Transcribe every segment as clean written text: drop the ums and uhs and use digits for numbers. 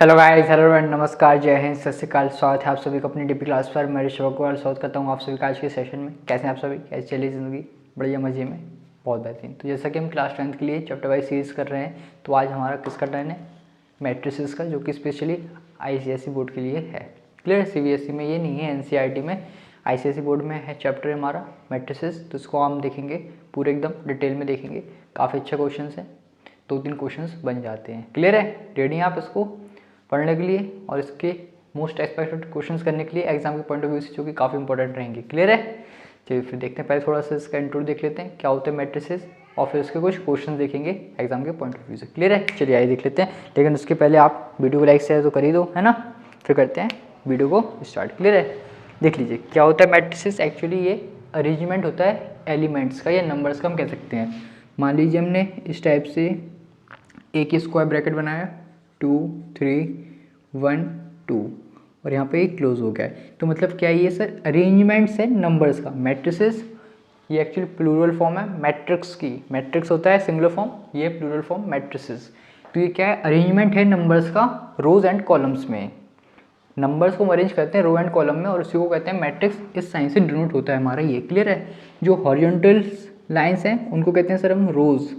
Hello guys, hello and नमस्कार, जय हिंद, सत श्री अकाल। स्वागत है आप सभी को अपनी डीपी क्लास पर। मैं ऋषभ अग्रवाल स्वागत करता हूँ आप सभी का आज के सेशन में। कैसे हैं आप सभी? कैसे चली ज़िंदगी? बढ़िया, मज़े में, बहुत बेहतरीन। तो जैसा कि हम क्लास 10th के लिए चैप्टर वाइज सीरीज़ कर रहे हैं, तो आज हमारा किसका टर्न है? मैट्रिसेस का, जो कि स्पेशली ICSE बोर्ड के लिए है। क्लियर? CBSE में ये नहीं है, NCERT में, ICSE बोर्ड में है चैप्टर हमारा मैट्रिसेस। तो इसको हम देखेंगे पूरे एकदम डिटेल में देखेंगे। काफ़ी अच्छा क्वेश्चन है, 2-3 क्वेश्चन बन जाते हैं। क्लियर है? रेडी हैं आप इसको पढ़ने के लिए और इसके मोस्ट एक्सपेक्टेड क्वेश्चंस करने के लिए एग्जाम के पॉइंट ऑफ व्यू से, जो कि काफ़ी इंपॉर्टेंट रहेंगे। क्लियर है? चलिए फिर देखते हैं। पहले थोड़ा सा इसका इंट्रो देख लेते हैं, क्या होते हैं मैट्रिसेस, और फिर उसके कुछ क्वेश्चन देखेंगे एग्जाम के पॉइंट ऑफ व्यू से। क्लियर है? चलिए आइए देख लेते हैं, लेकिन उसके पहले आप वीडियो को लाइक शेयर तो कर ही दो, है ना। फिर करते हैं वीडियो को स्टार्ट। क्लियर है? देख लीजिए क्या होता है मैट्रिसेस। एक्चुअली ये अरेंजमेंट होता है एलिमेंट्स का या नंबर्स का, हम कह सकते हैं। मान लीजिए हमने इस टाइप से एक ही स्क्वायर ब्रैकेट बनाया, 2 3 1 2, और यहाँ पे एक क्लोज हो गया है। तो मतलब क्या ये सर अरेंजमेंट्स है नंबर्स का। मैट्रिसेस ये एक्चुअली प्लूरल फॉर्म है मैट्रिक्स की। मैट्रिक्स होता है सिंगुलर फॉर्म, ये प्लूरल फॉर्म मैट्रिसेस। तो ये क्या है? अरेंजमेंट है नंबर्स का रोज एंड कॉलम्स में। नंबर्स को अरेंज करते हैं रो एंड कॉलम में, और उसी को कहते हैं मैट्रिक्स। इस साइन से डिनोट होता है हमारा ये। क्लियर है? जो हॉरिजॉन्टल लाइंस हैं उनको कहते हैं सर हम रोज,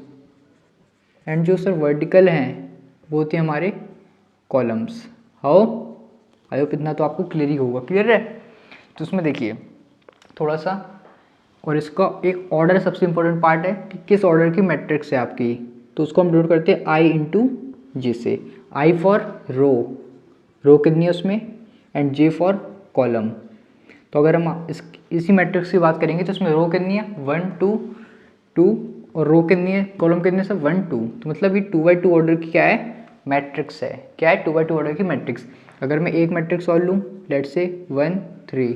एंड जो सर वर्टिकल हैं वो होती है हमारे कॉलम्स। हाउ आई होप इतना तो आपको क्लियर ही होगा। क्लियर है? तो उसमें देखिए थोड़ा सा, और इसका एक ऑर्डर सबसे इंपॉर्टेंट पार्ट है कि किस ऑर्डर की मैट्रिक्स है आपकी। तो उसको हम डिनोट करते हैं I इंटू जे से। I फॉर रो कितनी है उसमें, एंड J फॉर कॉलम। तो अगर हम इसी मैट्रिक्स की बात करेंगे तो उसमें रो कितनी है 1 2 2, और रो कितनी है, कॉलम कितनी है सर 1 2। तो मतलब ये 2x2 ऑर्डर की क्या है? मैट्रिक्स है। क्या है? 2x2 ऑर्डर की मैट्रिक्स। अगर मैं एक मैट्रिक्स और लूँ, लेट से 1 3,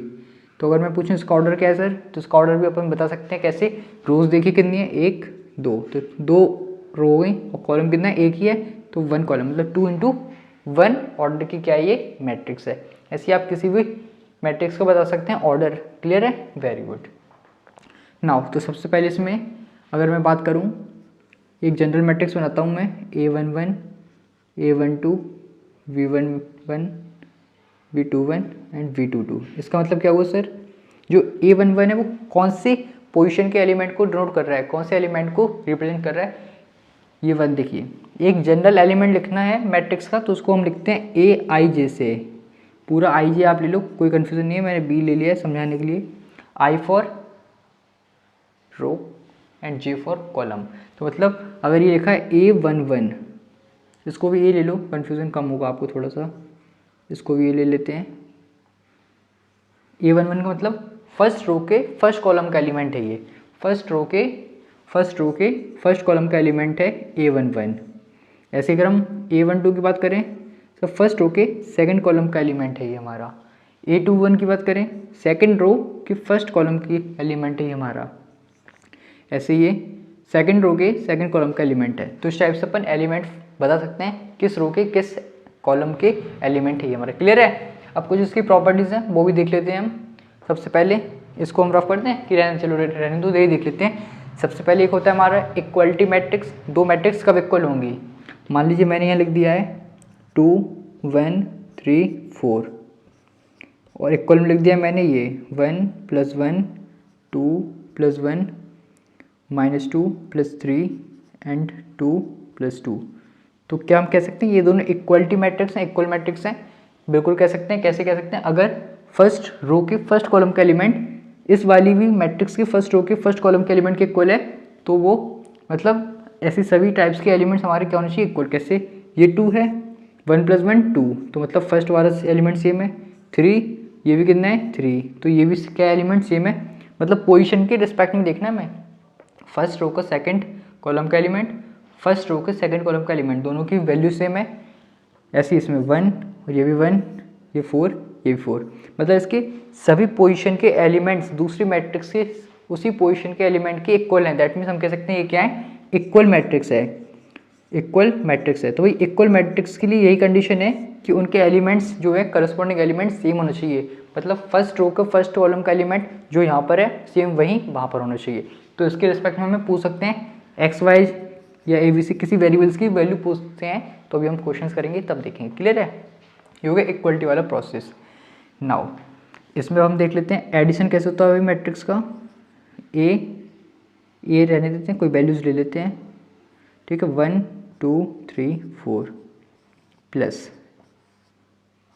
तो अगर मैं पूछूं इसका ऑर्डर क्या है सर, तो इसका ऑर्डर भी अपन बता सकते हैं कैसे। रोज देखिए कितनी है, 1 2, तो 2 रो हो गई, और कॉलम कितना है, एक ही है, तो 1 कॉलम, मतलब 2 इंटू 1 ऑर्डर की क्या है ये? मैट्रिक्स है। ऐसे आप किसी भी मैट्रिक्स को बता सकते हैं ऑर्डर। क्लियर है? Very good. नाउ तो सबसे पहले इसमें अगर मैं बात करूं, एक जनरल मैट्रिक्स बनाता हूं मैं, A11 A12 V11 V21 and V22। इसका मतलब क्या हुआ सर, जो A11 है वो कौन से पोजीशन के एलिमेंट को डिनोट कर रहा है, कौन से एलिमेंट को रिप्रेजेंट कर रहा है, ये 1। देखिए एक जनरल एलिमेंट लिखना है मैट्रिक्स का, तो उसको हम लिखते हैं AIJ से। पूरा IJ आप ले लो, कोई कन्फ्यूजन नहीं है, मैंने B ले लिया है समझाने के लिए। I for row and J for column. तो मतलब अगर ये लिखा है A11, इसको भी A ले लो, कन्फ्यूज़न कम होगा आपको थोड़ा सा। इसको भी A ले लेते हैं। A11 का मतलब फर्स्ट रो के फर्स्ट कॉलम का एलिमेंट है ये। फर्स्ट रो के फर्स्ट कॉलम का एलिमेंट है A11। ऐसे अगर हम A12 की बात करें तो फर्स्ट रो के सेकंड कॉलम का एलिमेंट है ये हमारा। A21 की बात करें, सेकंड रो के फर्स्ट कॉलम की एलिमेंट है ये हमारा। ऐसे ये सेकंड रो के सेकंड कॉलम का एलिमेंट है। तो इस टाइप से अपन एलिमेंट बता सकते हैं किस रो के किस कॉलम के एलिमेंट है ये हमारा। क्लियर है? अब कुछ इसकी प्रॉपर्टीज़ हैं वो भी देख लेते हैं हम। सबसे पहले इसको हम रफ करते हैं कि रहने दो, यही देख लेते हैं। सबसे पहले एक होता है हमारा इक्वलिटी मैट्रिक्स। दो मैट्रिक्स कब इक्वल होंगी? मान लीजिए मैंने यहाँ लिख दिया है 2 1 3 4, और इक्वल में लिख दिया मैंने ये 1 + 1 2 + 1 -2 + 3 एंड 2 + 2। तो क्या हम कह सकते हैं ये दोनों इक्वलिटी मैट्रिक्स हैं, इक्वल मैट्रिक्स हैं? बिल्कुल कह सकते हैं। कैसे कह सकते हैं? अगर फर्स्ट रो के फर्स्ट कॉलम का एलिमेंट इस वाली भी मैट्रिक्स के फर्स्ट रो के फर्स्ट कॉलम के एलिमेंट के इक्वल है, तो वो मतलब ऐसे सभी टाइप्स के एलिमेंट्स हमारे क्या होने चाहिए? इक्वल। कैसे? ये 2 है, 1 + 1 2, तो मतलब फर्स्ट वाला एलिमेंट सेम है। 3, ये भी कितना है 3, तो ये भी क्या एलिमेंट सेम है। मतलब पोजिशन के रिस्पेक्ट में देखना है हमें, फर्स्ट रो का सेकंड कॉलम का एलिमेंट, फर्स्ट रो के सेकंड कॉलम का एलिमेंट, दोनों की वैल्यू सेम है। ऐसे इसमें 1, और ये भी 1, ये 4, ये भी 4, मतलब इसके सभी पोजीशन के एलिमेंट्स दूसरी मैट्रिक्स के उसी पोजीशन के एलिमेंट के इक्वल हैं। दैट मीन्स हम कह सकते हैं ये क्या है? इक्वल मैट्रिक्स है। इक्वल मैट्रिक्स है। तो भाई इक्वल मैट्रिक्स के लिए यही कंडीशन है कि उनके एलिमेंट्स जो है करस्पॉन्डिंग एलिमेंट्स सेम होना चाहिए। मतलब फर्स्ट रो का फर्स्ट कॉलम का एलिमेंट जो यहाँ पर है सेम वहीं वहाँ पर होना चाहिए। तो इसके रिस्पेक्ट में हमें पूछ सकते हैं एक्स वाई या ABC किसी वेरिएबल्स की वैल्यू पूछते हैं, तो तो अभी हम क्वेश्चंस करेंगे तब देखेंगे। क्लियर है? ये हो गया इक्वलिटी वाला प्रोसेस। नाउ इसमें हम देख लेते हैं एडिशन कैसे होता है अभी मैट्रिक्स का। ए रहने देते हैं, कोई वैल्यूज़ ले लेते हैं। ठीक है, 1 2 3 4 प्लस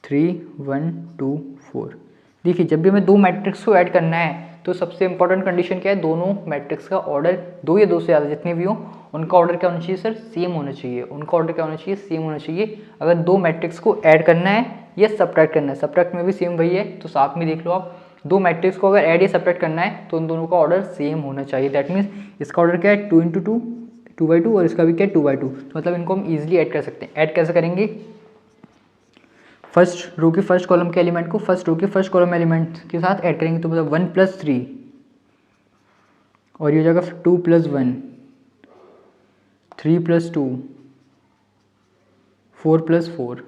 3 1 2 4। देखिए जब भी हमें दो मैट्रिक्स को ऐड करना है तो सबसे इंपॉर्टेंट कंडीशन क्या है, दोनों मैट्रिक्स का ऑर्डर, दो या दो से ज़्यादा जितने भी हो उनका ऑर्डर क्या होना चाहिए सर, सेम होना चाहिए। उनका ऑर्डर क्या होना चाहिए, सेम होना चाहिए। अगर दो मैट्रिक्स को ऐड करना है या सब्ट्रैक्ट करना है, सब्ट्रैक्ट में भी सेम वही है, तो साथ में देख लो आप, दो मैट्रिक्स को अगर ऐड या सब्ट्रैक्ट करना है तो उन दोनों का ऑर्डर सेम होना चाहिए। दैट मीन्स इसका ऑर्डर क्या है 2 × 2 2/2 और इसका भी क्या है 2/2। तो मतलब इनको हम ईजिली ऐड कर सकते हैं। ऐड कैसे करेंगे, फर्स्ट रो के फर्स्ट कॉलम के एलिमेंट को फर्स्ट रो के फर्स्ट कॉलम एलिमेंट के साथ ऐड करेंगे, तो मतलब 1 + 3 और ये हो जाएगा 2 + 1 3 + 2 4 + 4।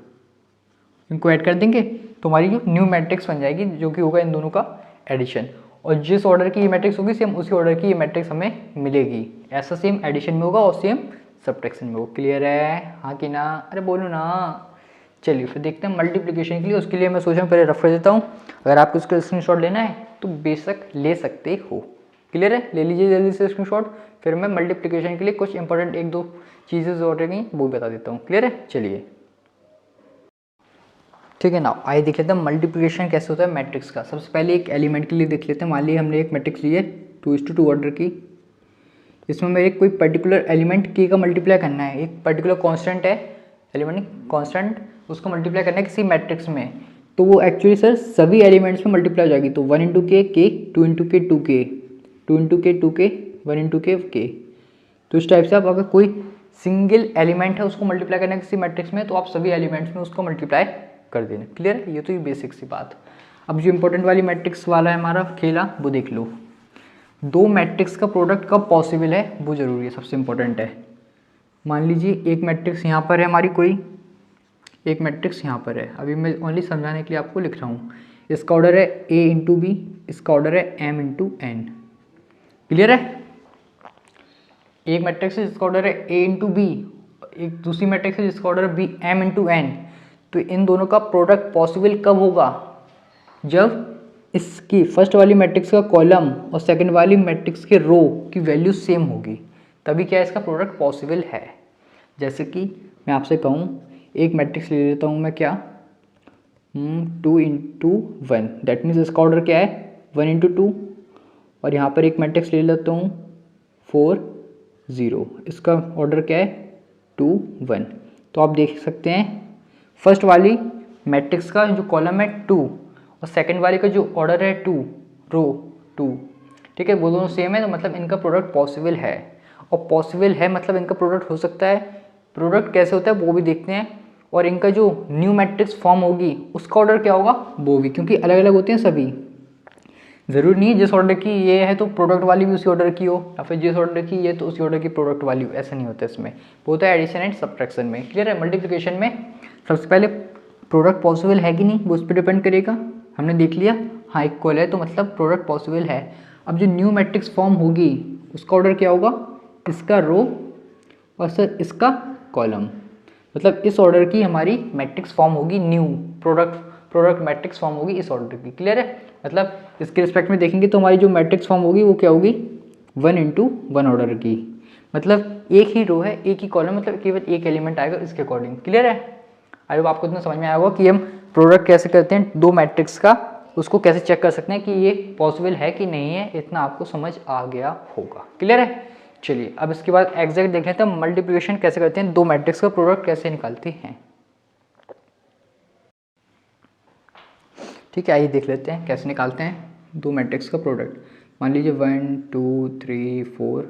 इनको ऐड कर देंगे तो हमारी जो न्यू मैट्रिक्स बन जाएगी, जो कि होगा इन दोनों का एडिशन। और जिस ऑर्डर की ये मैट्रिक्स होगी सेम उसी ऑर्डर की ये मैट्रिक्स हमें मिलेगी। ऐसा सेम एडिशन में होगा और सेम सब्ट्रैक्शन में होगा। क्लियर है? हाँ कि ना? अरे बोलो ना। चलिए फिर देखते हैं मल्टीप्लिकेशन के लिए। उसके लिए मैं सोच रहा हूँ पहले रफ कर देता हूँ। अगर आपको इसका स्क्रीनशॉट लेना है तो बेशक ले सकते हो। क्लियर है? ले लीजिए जल्दी से स्क्रीनशॉट। फिर मैं मल्टीप्लिकेशन के लिए कुछ इंपॉर्टेंट एक दो चीज़ें जो रहेंगी वो बता देता हूँ। क्लियर है? चलिए ठीक है ना, आइए देख लेते हैं मल्टीप्लिकेशन कैसे होता है मैट्रिक्स का। सबसे पहले एक एलिमेंट के लिए देख लेते हैं। मान लीजिए हमने एक मैट्रिक्स ली है 2:2 ऑर्डर की। इसमें मेरे कोई पर्टिकुलर एलिमेंट के का मल्टीप्लाई करना है। एक पर्टिकुलर कांस्टेंट है, एलिमेंट कांस्टेंट, उसको मल्टीप्लाई करना है किसी मैट्रिक्स में, तो वो एक्चुअली सर सभी एलिमेंट्स में मल्टीप्लाई हो जाएगी। तो 1 × k 2 × k 2k 2 × k 2k 1 × k k। तो इस टाइप से आप अगर कोई सिंगल एलिमेंट है उसको मल्टीप्लाई करना है किसी मैट्रिक्स में, तो आप सभी एलिमेंट्स में उसको मल्टीप्लाई कर देना। क्लियर है? ये तो ये बेसिक सी बात। अब जो इंपॉर्टेंट वाली मैट्रिक्स वाला है हमारा खेला, वो देख लो। दो मैट्रिक्स का प्रोडक्ट कब पॉसिबल है वो जरूरी है, सबसे इंपॉर्टेंट है। मान लीजिए एक मैट्रिक्स यहाँ पर है हमारी, कोई एक मैट्रिक्स यहाँ पर है। अभी मैं ओनली समझाने के लिए आपको लिख रहा हूँ। इसका ऑर्डर है a × b, इसका ऑर्डर है m × n। क्लियर है? एक मैट्रिक्स है जिसका ऑर्डर है a × b, एक दूसरी मैट्रिक्स है जिसका ऑर्डर है m × n। तो इन दोनों का प्रोडक्ट पॉसिबल कब होगा, जब इसकी फर्स्ट वाली मैट्रिक्स का कॉलम और सेकंड वाली मैट्रिक्स के रो की वैल्यू सेम होगी, तभी क्या इसका प्रोडक्ट पॉसिबल है। जैसे कि मैं आपसे कहूँ एक मैट्रिक्स ले लेता हूँ मैं, क्या 2 × 1, दैट मीन्स इसका ऑर्डर क्या है 1 × 2। और यहाँ पर एक मैट्रिक्स ले लेता हूँ 4 0, इसका ऑर्डर क्या है 2 1। तो आप देख सकते हैं फर्स्ट वाली मैट्रिक्स का जो कॉलम है 2 और सेकंड वाले का जो ऑर्डर है 2 रो 2, ठीक है, वो दोनों सेम है, तो मतलब इनका प्रोडक्ट पॉसिबल है। और पॉसिबल है मतलब इनका प्रोडक्ट हो सकता है। प्रोडक्ट कैसे होता है वो भी देखते हैं। और इनका जो न्यू मैट्रिक्स फॉर्म होगी उसका ऑर्डर क्या होगा वो भी, क्योंकि अलग अलग होते हैं सभी। ज़रूरी नहीं है जिस ऑर्डर की ये है तो प्रोडक्ट वाली भी उसी ऑर्डर की हो, या फिर जिस ऑर्डर की ये तो उसी ऑर्डर की प्रोडक्ट वाली हो, ऐसा नहीं होता इसमें। वो होता है एडिशन एंड सब्ट्रैक्शन में। क्लियर है? मल्टीप्लिकेशन में सबसे पहले प्रोडक्ट पॉसिबल है कि नहीं वो उस पर डिपेंड करेगा। हमने देख लिया हाँ इक्वल है, तो मतलब प्रोडक्ट पॉसिबल है। अब जो न्यू मैट्रिक्स फॉर्म होगी उसका ऑर्डर क्या होगा, इसका रो और सर इसका कॉलम, मतलब इस ऑर्डर की हमारी मैट्रिक्स फॉर्म होगी। न्यू प्रोडक्ट मैट्रिक्स फॉर्म होगी इस ऑर्डर की। क्लियर है? मतलब इसके रिस्पेक्ट में देखेंगे तो हमारी जो मैट्रिक्स फॉर्म होगी वो क्या होगी 1 × 1 ऑर्डर की। मतलब एक ही रो है, एक ही कॉलम, मतलब केवल एक एलिमेंट आएगा इसके अकॉर्डिंग। क्लियर है? आई होप आपको इतना समझ में आया होगा कि हम प्रोडक्ट कैसे करते हैं दो मैट्रिक्स का, उसको कैसे चेक कर सकते हैं कि ये पॉसिबल है कि नहीं है। इतना आपको समझ आ गया होगा। क्लियर है? चलिए अब इसके बाद एग्जैक्ट देख लेते हैं मल्टीप्लिकेशन कैसे करते हैं, दो मैट्रिक्स का प्रोडक्ट कैसे निकालते हैं। ठीक है, आइए देख लेते हैं कैसे निकालते हैं दो मैट्रिक्स का प्रोडक्ट। मान लीजिए 1 2 3 4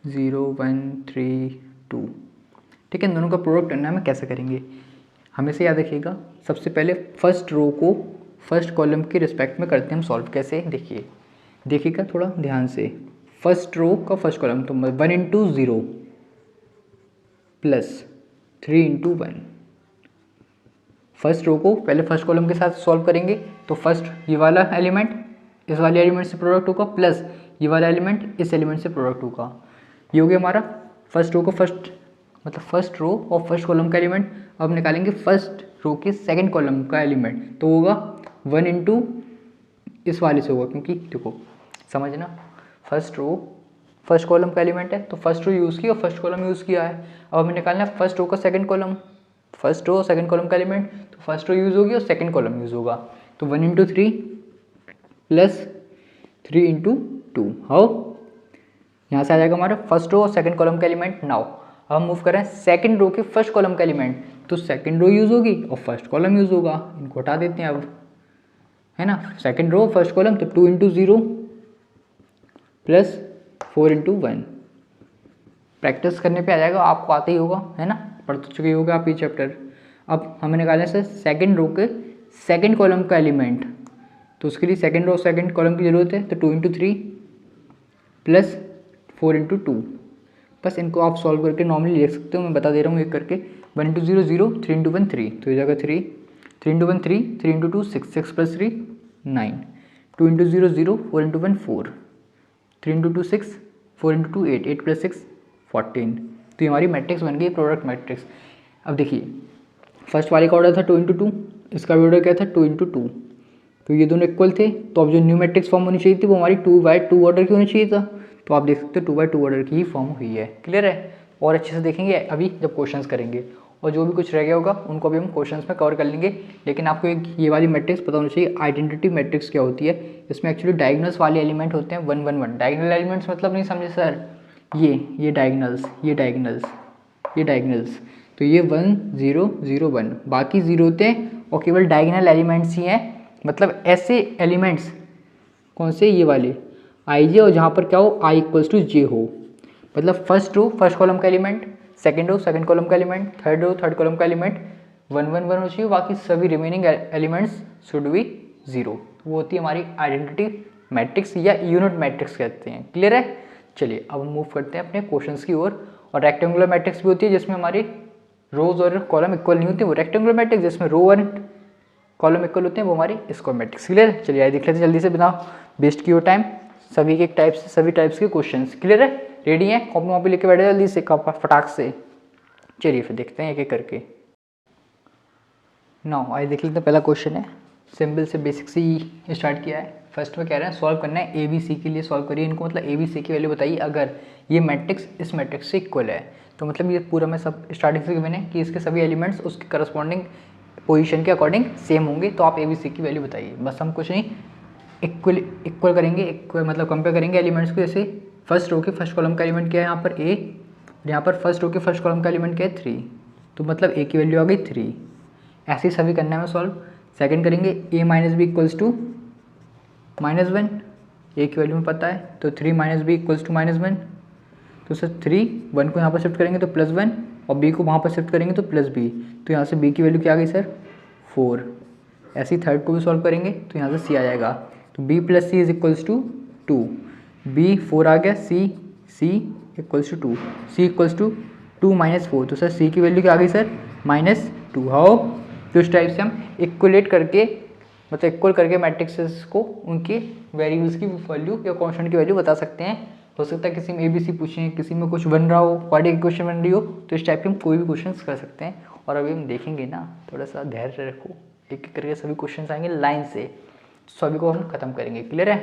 0 1 3 2। ठीक है, इन दोनों का प्रोडक्ट करना है, हमें कैसे करेंगे हमेशा याद रखिएगा। सबसे पहले फर्स्ट रो को फर्स्ट कॉलम के रिस्पेक्ट में करते हैं हम सॉल्व। कैसे देखिएगा थोड़ा ध्यान से। फर्स्ट रो का फर्स्ट कॉलम तो 1 × 0 प्लस 3 × 1। फर्स्ट रो को पहले फर्स्ट कॉलम के साथ सॉल्व करेंगे तो फर्स्ट ये वाला एलिमेंट इस वाले एलिमेंट से प्रोडक्ट होगा, प्लस ये वाला एलिमेंट इस एलिमेंट से प्रोडक्ट होगा। ये हो गया हमारा फर्स्ट रो को फर्स्ट रो और फर्स्ट कॉलम का एलिमेंट। अब निकालेंगे फर्स्ट रो के सेकंड कॉलम का एलिमेंट, तो होगा 1 इंटू इस वाले से होगा, क्योंकि देखो समझना, फर्स्ट रो फर्स्ट कॉलम का एलिमेंट है तो फर्स्ट रो यूज़ की और फर्स्ट कॉलम यूज़ किया है। अब हमें निकालना है फर्स्ट रो का second column, first row second column का एलिमेंट, तो फर्स्ट रो यूज़ होगी और सेकंड कॉलम यूज़ होगा, तो 1 इंटू 3 प्लस 3 इंटू 2, हाउ यहाँ से आ जाएगा हमारा फर्स्ट रो और सेकंड कॉलम का एलिमेंट। नाउ अब हम मूव कर रहे हैं सेकंड रो के फर्स्ट कॉलम का एलिमेंट, तो सेकंड रो यूज़ होगी और फर्स्ट कॉलम यूज़ होगा, इनको हटा देते हैं अब, है ना। सेकंड रो फर्स्ट कॉलम, तो 2 इंटू 0 प्लस 4 इंटू 1। प्रैक्टिस करने पे आ जाएगा, आपको आते ही होगा, है ना, पढ़ तो चुके होगा आप ये चैप्टर। अब हमें निकालने से सेकंड रो के सेकंड कॉलम का एलिमेंट, तो उसके लिए सेकंड रो सेकंड कॉलम की ज़रूरत है, तो 2 इंटू 3 प्लस 4 इंटू 2। बस इनको आप सॉल्व करके नॉर्मली लिख सकते हो, मैं बता दे रहा हूँ एक करके। 1 इंटू 0 0, 3 इंटू 1 3, तो ये जगह 3, 3 into 1 3, 3 into 2 6, 6 plus 3 9, 2 into 0 0, 4 into 1 4, 3 into 2 6, 4 into 2 8, 8 plus 6 14। तो ये हमारी मैट्रिक्स बन गई, प्रोडक्ट मैट्रिक्स। अब देखिए फर्स्ट वाले का ऑर्डर था 2 इंटू 2, इसका भी ऑर्डर क्या था 2 इंटू 2, तो ये दोनों इक्वल थे, तो अब जो न्यू मैट्रिक्स फॉर्म होनी चाहिए थी वो हमारी 2/2 ऑर्डर की होनी चाहिए था, तो आप देख सकते हो 2/2 ऑर्डर की ही फॉर्म हुई है। क्लियर है, और अच्छे से देखेंगे अभी जब क्वेश्चंस करेंगे, और जो भी कुछ रह गया होगा उनको भी हम क्वेश्चंस में कवर कर लेंगे। लेकिन आपको एक ये वाली मैट्रिक्स पता होनी चाहिए, आइडेंटिटी मैट्रिक्स क्या होती है। इसमें एक्चुअली डायगोनल्स वाले एलिमेंट होते हैं 1 1 1। डायगोनल एलिमेंट्स मतलब नहीं समझे सर, ये डायगोनल्स, ये डायगोनल्स, ये डायगोनल्स, तो ये 1 0 0 1, बाकी जीरो होते हैं और केवल डायगोनल एलिमेंट्स ही हैं। मतलब ऐसे एलिमेंट्स कौन से, ये वाले आई जे, और जहाँ पर क्या हो आई इक्वल्स टू जे हो, मतलब फर्स्ट रो फर्स्ट कॉलम का element, second row second column का element, third row third column का एलिमेंट 1 1 1 हो चाहिए, बाकी सभी रिमेनिंग एलिमेंट्स शुड बी 0। वो होती है हमारी आइडेंटिटी मैट्रिक्स या यूनिट मैट्रिक्स कहते हैं। क्लियर है, चलिए अब हम मूव करते हैं अपने क्वेश्चंस की ओर। और रेक्टेंगुलर मैट्रिक्स भी होती है जिसमें हमारी रोज और कॉलम इक्वल नहीं होती, वो रेक्टेंगुलर मैट्रिक्स। जिसमें रो और कॉलम इक्वल होते हैं वो हमारी स्क्वायर मैट्रिक्स। क्लियर है, चलिए आइए देख लेते हैं जल्दी से, बिना वेस्ट किए टाइम, सभी के टाइप्स सभी टाइप्स के क्वेश्चंस। क्लियर है, रेडी है, कॉपी वॉपी लेके बैठे जल्दी से फटाक से। चलिए फिर देखते हैं एक एक करके। नाउ आइए देख लेते हैं, पहला क्वेश्चन है, सिंपल से बेसिक से ही स्टार्ट किया है। फर्स्ट में कह रहे हैं सॉल्व करना है ए बी सी के लिए सॉल्व करिए इनको, मतलब ए बी सी की वैल्यू बताइए अगर ये मैट्रिक्स इस मैट्रिक्स से इक्वल है। तो मतलब ये पूरा मैं सब स्टार्टिंग से गिवन है कि इसके सभी एलिमेंट्स उसके करस्पॉन्डिंग पोजीशन के अकॉर्डिंग सेम होंगे, तो आप ए बी सी की वैल्यू बताइए। बस हम कुछ नहीं, इक्वल करेंगे, इक्वल मतलब कंपेयर करेंगे एलिमेंट्स को। जैसे फर्स्ट रो के फर्स्ट कॉलम का एलिमेंट क्या है यहाँ पर ए, और यहाँ पर फर्स्ट रो के फर्स्ट कॉलम का एलिमेंट क्या है 3, तो मतलब ए की वैल्यू आ गई 3। ऐसे ही सभी करना है मैं सॉल्व। सेकंड करेंगे a minus B equals to -1, A की वैल्यू में पता है, तो 3 माइनस बी इक्वल्स टू -1, तो सर 3 1 को यहाँ पर शिफ्ट करेंगे तो +1, और b को वहाँ पर शिफ्ट करेंगे तो +b, तो यहाँ से b की वैल्यू क्या आ गई सर 4। ऐसे ही थर्ड को भी सॉल्व करेंगे तो यहाँ से c आ जाएगा, तो b + c is equals to 2, b 4 आ गया, c equals to 2, c equals to 2 - 4, तो सर c की वैल्यू क्या आ गई सर -2। हाउ, तो इस टाइप से हम इक्वलेट करके मतलब इक्वल करके मैट्रिक्सेस को उनके वेरिएबल्स की वैल्यू या कांस्टेंट की वैल्यू बता सकते हैं। हो सकता है किसी में ABC पूछें, किसी में कुछ बन रहा हो, क्वाड्रेटिक क्वेश्चन बन रही हो, तो इस टाइप के हम कोई भी क्वेश्चन कर सकते हैं। और अभी हम देखेंगे ना, थोड़ा सा धैर्य रखो, एक एक करके सभी क्वेश्चन आएंगे लाइन से, सभी को हम खत्म करेंगे। क्लियर है,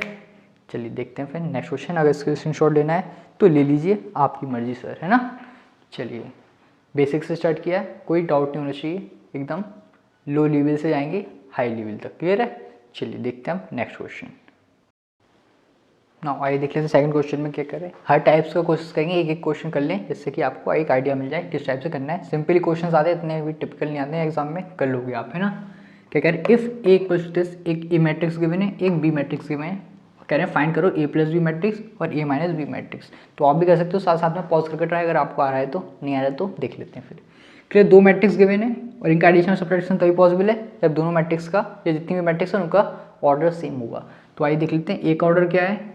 चलिए देखते हैं फिर नेक्स्ट क्वेश्चन। अगर इसका स्क्रीनशॉट लेना है तो ले लीजिए, आपकी मर्जी सर, है ना। चलिए बेसिक से स्टार्ट किया है, कोई डाउट नहीं होना चाहिए, एकदम लो लेवल से जाएंगे हाई लेवल तक। क्लियर है, चलिए देखते हैं हम नेक्स्ट क्वेश्चन। नाउ आइए देख लेते हैं सेकंड क्वेश्चन में क्या करें। हर टाइप्स का कोशिश करेंगे, एक एक क्वेश्चन कर लें जिससे कि आपको एक आइडिया मिल जाए किस टाइप से करना है। सिंपली क्वेश्चन आते हैं, इतने भी टिपिकल नहीं आते हैं, एग्जाम में कर लोगे आप, है ना। क्या कह रहे हैं, if A equals to this, एक ए मैट्रिक्स गिवन है, एक बी मैट्रिक्स गिवन है, कह रहे हैं फाइंड करो ए प्लस बी मैट्रिक्स और ए माइनस बी मैट्रिक्स। तो आप भी कर सकते हो, साथ साथ में पॉज करके ट्राई, अगर आपको आ रहा है तो, नहीं आ रहा है तो देख लेते हैं फिर। क्लियर, दो मैट्रिक्स गिवन है और इनका एडिशन और सब्ट्रैक्शन तभी पॉसिबल है जब दोनों मैट्रिक्स का या जितनी भी मैट्रिक्स है उनका ऑर्डर सेम होगा। तो आइए देख लेते हैं, ए का ऑर्डर क्या है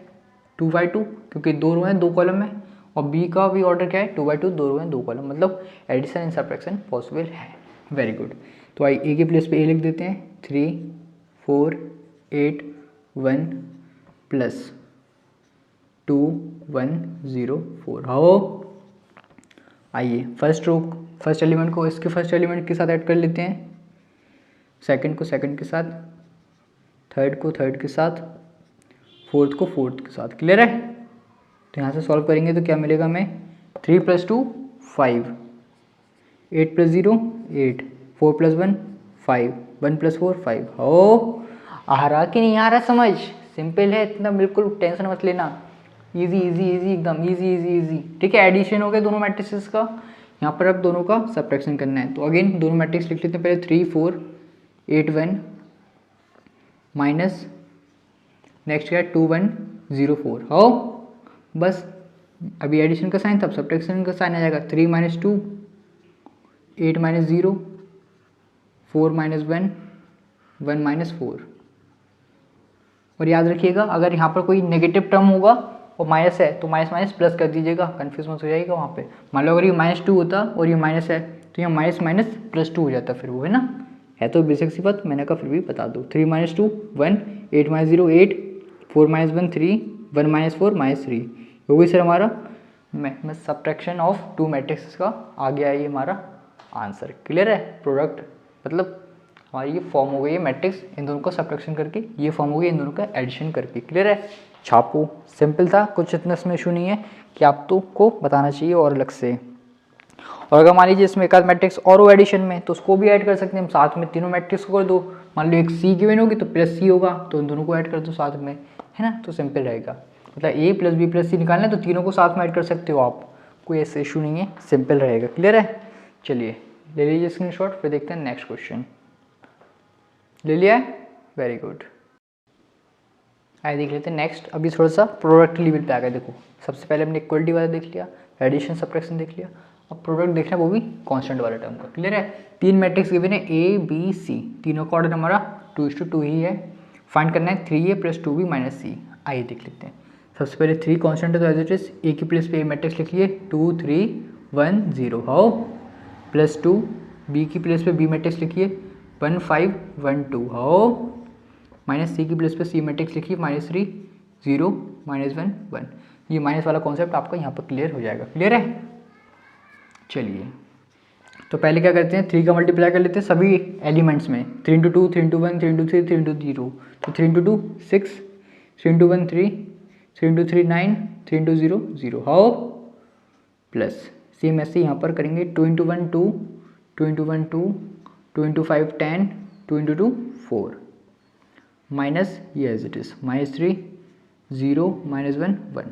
2/2, क्योंकि 2 रो हैं 2 कॉलम है, और बी का भी ऑर्डर क्या है 2/2, 2 रो हैं 2 कॉलम, मतलब एडिशन एंड सब्ट्रैक्शन पॉसिबल है। वेरी गुड, तो आइए ए के प्लेस पे ए लिख देते हैं, 3 4 8 1 प्लस 2 1 0 4। हाउ, आइए फर्स्ट एलिमेंट को इसके फर्स्ट एलिमेंट के साथ ऐड कर लेते हैं, सेकंड को सेकंड के साथ, थर्ड को थर्ड के साथ, फोर्थ को फोर्थ के साथ। क्लियर है? तो यहाँ से सॉल्व करेंगे तो क्या मिलेगा हमें, 3 + 2 5, 8 + 0 8, 4 + 1 5, 1 + 4 5। हो आ रहा कि नहीं आ रहा समझ? सिंपल है इतना, बिल्कुल टेंशन मत लेना, इजी इजी इजी एकदम इजी इजी इजी। ठीक है, एडिशन हो गया दोनों मैट्रिक्स का। यहाँ पर अब दोनों का सब्ट्रैक्शन करना है, तो अगेन दोनों मैट्रिक्स लिख लेते हैं। पहले 3 4 8 1 माइनस नेक्स्ट क्या 2 1 0 4। हो बस अभी एडिशन का साइन था, अब सब्ट्रैक्शन का साइन आ जाएगा। 3 - 2 8 - 0 4 - 1 1 - 4। और याद रखिएगा अगर यहाँ पर कोई नेगेटिव टर्म होगा और माइनस है तो माइनस माइनस प्लस कर दीजिएगा, कन्फ्यूज मत हो जाएगा वहाँ पे। मान लो अगर ये -2 होता और ये माइनस है तो यहाँ माइनस माइनस +2 हो जाता, फिर वो है ना, है तो बेसिक सी बात, मैंने कहा फिर भी बता दो। 3 - 2 1, 8 - 0 8, 4 - 1 3, 1 - 4 -3। हो गई सर हमारा सब्ट्रैक्शन ऑफ 2 मैट्रिक्स का आ गया ये हमारा आंसर। क्लियर है? प्रोडक्ट मतलब हमारी ये फॉर्म हो गई है मैट्रिक्स, इन दोनों का सब्ट्रैक्शन करके ये फॉर्म हो गई इन दोनों का एडिशन करके। क्लियर है? छापो, सिंपल था, कुछ इतना इसमें इशू नहीं है कि आप तो को बताना चाहिए और अलग से। और अगर मान लीजिए इसमें एक आध मैट्रिक्स और हो एडिशन में तो उसको भी ऐड कर सकते हैं हम साथ में, तीनों मैट्रिक्स को कर दो। मान लो एक सी गिवन होगी तो +C होगा, तो इन दोनों को ऐड कर दो साथ में, है ना, तो सिंपल रहेगा। मतलब A + B + C निकालना है तो तीनों को साथ में ऐड कर सकते हो आप, कोई ऐसा इशू नहीं है, सिंपल रहेगा। क्लियर है? चलिए ले लीजिए स्क्रीनशॉट, फिर देखते हैं नेक्स्ट क्वेश्चन। ले लिया है? Very good. आइए देख लेते हैं नेक्स्ट। अभी थोड़ा सा प्रोडक्ट लेवल पे आ गया। देखो सबसे पहले हमने इक्वलिटी वाला देख लिया, एडिशन सब्ट्रैक्शन देख लिया, अब प्रोडक्ट देखना है वो भी कांस्टेंट वाले टर्म का। क्लियर है? 3 मैट्रिक्स गिवन है A B C, तीनों का ऑर्डर हमारा 2:2 ही है। फाइंड करना है 3A + 2B - C। आइए देख लेते हैं। सबसे पहले 3 कांस्टेंट है तो एज इट इज A की प्लेस पे A मैट्रिक्स लिख लिए 2 3 1 0। हाउ +2 B की प्लेस पे B मैट्रिक्स लिखिए 1 5 1 2। हाउ -C की प्लेस पे C मैट्रिक्स लिखिए -3 0 -1 1। ये माइनस वाला कॉन्सेप्ट आपका यहाँ पर क्लियर हो जाएगा। क्लियर है? चलिए तो पहले क्या करते हैं, 3 का मल्टीप्लाई कर लेते हैं सभी एलिमेंट्स में। 3 × 2 3 × 1 3 × 3 3 × 0, तो 3 × 2 6, 3 × 1 3, 3 × 3 9, 3 × 0 0। हाउ प्लस सेम ऐसे यहाँ पर करेंगे 2 × 1 2, 2 × 1 2, 2 × 5 10, 2 × 2 4 माइनस ये एज इट इज -3 0 -1 1।